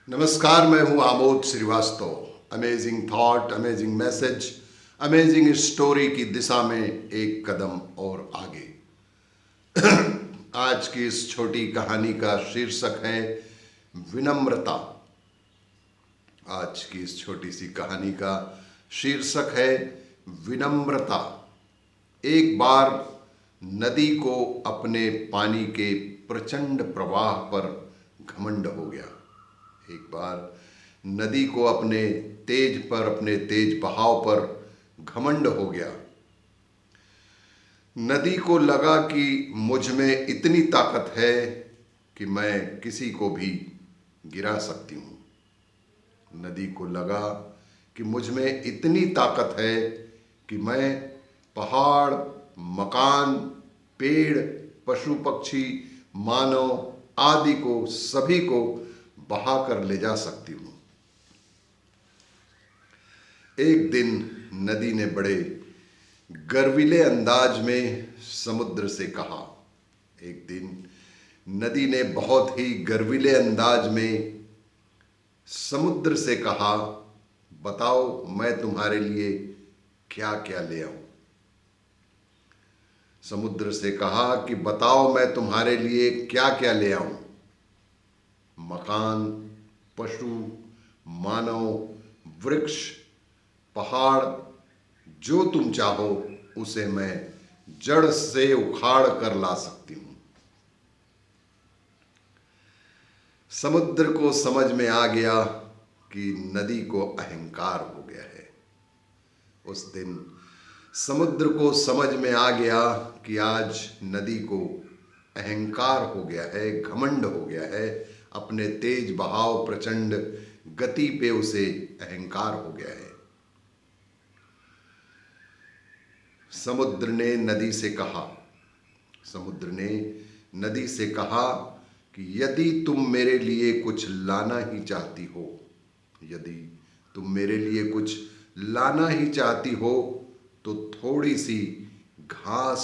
नमस्कार, मैं हूं Amod Srivastava. Amazing thought, amazing message, amazing story की दिशा में एक कदम और आगे। आज की इस छोटी कहानी का शीर्षक है विनम्रता। आज की इस छोटी सी कहानी का शीर्षक है विनम्रता। एक बार नदी को अपने पानी के प्रचंड प्रवाह पर घमंड हो गया। एक बार नदी को अपने तेज बहाव पर घमंड हो गया। नदी को लगा कि मुझ में इतनी ताकत है कि मैं किसी को भी गिरा सकती हूँ। नदी को लगा कि मुझ में इतनी ताकत है कि मैं पहाड़, मकान, पेड़, पशु पक्षी, मानव आदि को सभी को बहा कर ले जा सकती हूँ। एक दिन नदी ने बड़े गर्वीले अंदाज में समुद्र से कहा। एक दिन नदी ने बहुत ही गर्वीले अंदाज में समुद्र से कहा, बताओ मैं तुम्हारे लिए क्या क्या ले आऊं। समुद्र से कहा कि बताओ मैं तुम्हारे लिए क्या क्या ले आऊं। मकान, पशु, मानव, वृक्ष, पहाड़, जो तुम चाहो उसे मैं जड़ से उखाड़ कर ला सकती हूं। समुद्र को समझ में आ गया कि नदी को अहंकार हो गया है। उस दिन समुद्र को समझ में आ गया कि आज नदी को अहंकार हो गया है, घमंड हो गया है। अपने तेज बहाव, प्रचंड गति पे उसे अहंकार हो गया है। समुद्र ने नदी से कहा कि यदि तुम मेरे लिए कुछ लाना ही चाहती हो, यदि तुम मेरे लिए कुछ लाना ही चाहती हो तो थोड़ी सी घास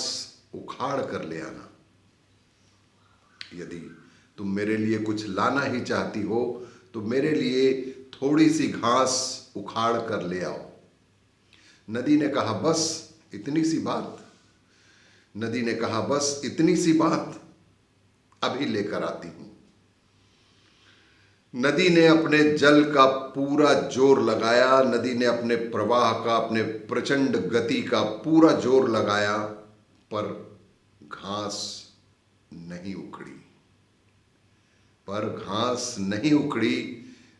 उखाड़ कर ले आना। यदि तुम मेरे लिए कुछ लाना ही चाहती हो तो मेरे लिए थोड़ी सी घास उखाड़ कर ले आओ। नदी ने कहा, बस इतनी सी बात। नदी ने कहा, बस इतनी सी बात, अभी लेकर आती हूं। नदी ने अपने जल का पूरा जोर लगाया। नदी ने अपने प्रवाह का, अपने प्रचंड गति का पूरा जोर लगाया, पर घास नहीं उखड़ी।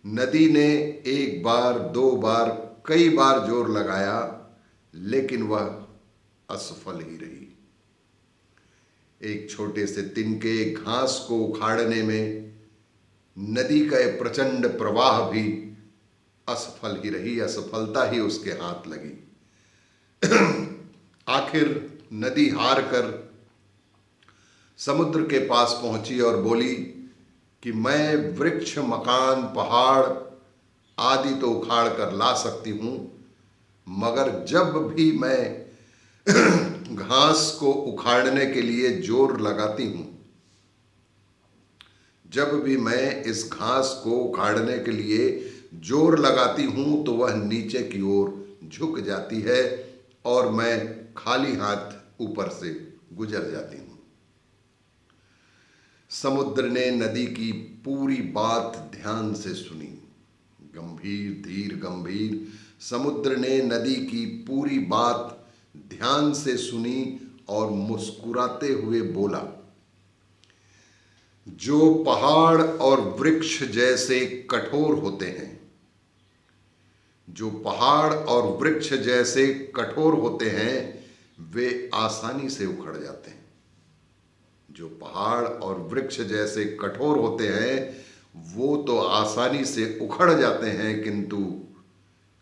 नदी ने एक बार, दो बार, कई बार जोर लगाया, लेकिन वह असफल ही रही। एक छोटे से तिनके घास को उखाड़ने में नदी का एक प्रचंड प्रवाह भी असफल ही रही। असफलता ही उसके हाथ लगी। आखिर नदी हार कर समुद्र के पास पहुंची और बोली कि मैं वृक्ष, मकान, पहाड़ आदि तो उखाड़ कर ला सकती हूं, मगर जब भी मैं घास को उखाड़ने के लिए जोर लगाती हूं, जब भी मैं इस घास को उखाड़ने के लिए जोर लगाती हूं तो वह नीचे की ओर झुक जाती है और मैं खाली हाथ ऊपर से गुजर जाती हूं। समुद्र ने नदी की पूरी बात ध्यान से सुनी। गंभीर समुद्र ने नदी की पूरी बात ध्यान से सुनी और मुस्कुराते हुए बोला, जो पहाड़ और वृक्ष जैसे कठोर होते हैं, जो पहाड़ और वृक्ष जैसे कठोर होते हैं, वे आसानी से उखड़ जाते हैं। जो पहाड़ और वृक्ष जैसे कठोर होते हैं वो तो आसानी से उखड़ जाते हैं, किंतु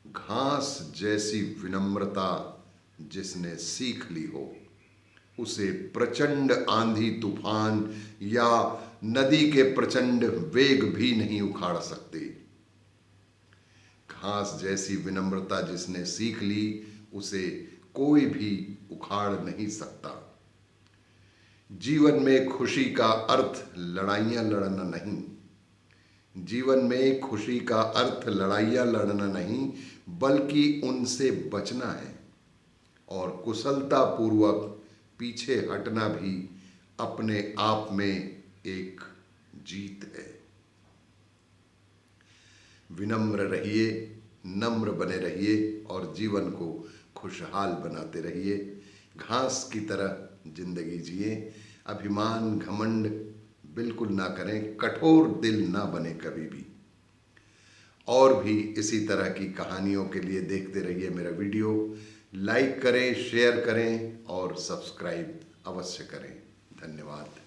घास जैसी विनम्रता जिसने सीख ली हो, उसे प्रचंड आंधी तूफान या नदी के प्रचंड वेग भी नहीं उखाड़ सकते। घास जैसी विनम्रता जिसने सीख ली, उसे कोई भी उखाड़ नहीं सकता। जीवन में खुशी का अर्थ लड़ाइयां लड़ना नहीं, जीवन में खुशी का अर्थ लड़ाइयाँ लड़ना नहीं बल्कि उनसे बचना है, और कुशलतापूर्वक पीछे हटना भी अपने आप में एक जीत है। विनम्र रहिए, नम्र बने रहिए और जीवन को खुशहाल बनाते रहिए। घास की तरह जिंदगी जिए, अभिमान घमंड बिल्कुल ना करें, कठोर दिल ना बने कभी भी। और भी इसी तरह की कहानियों के लिए देखते रहिए मेरा वीडियो। लाइक करें, शेयर करें और सब्सक्राइब अवश्य करें। धन्यवाद।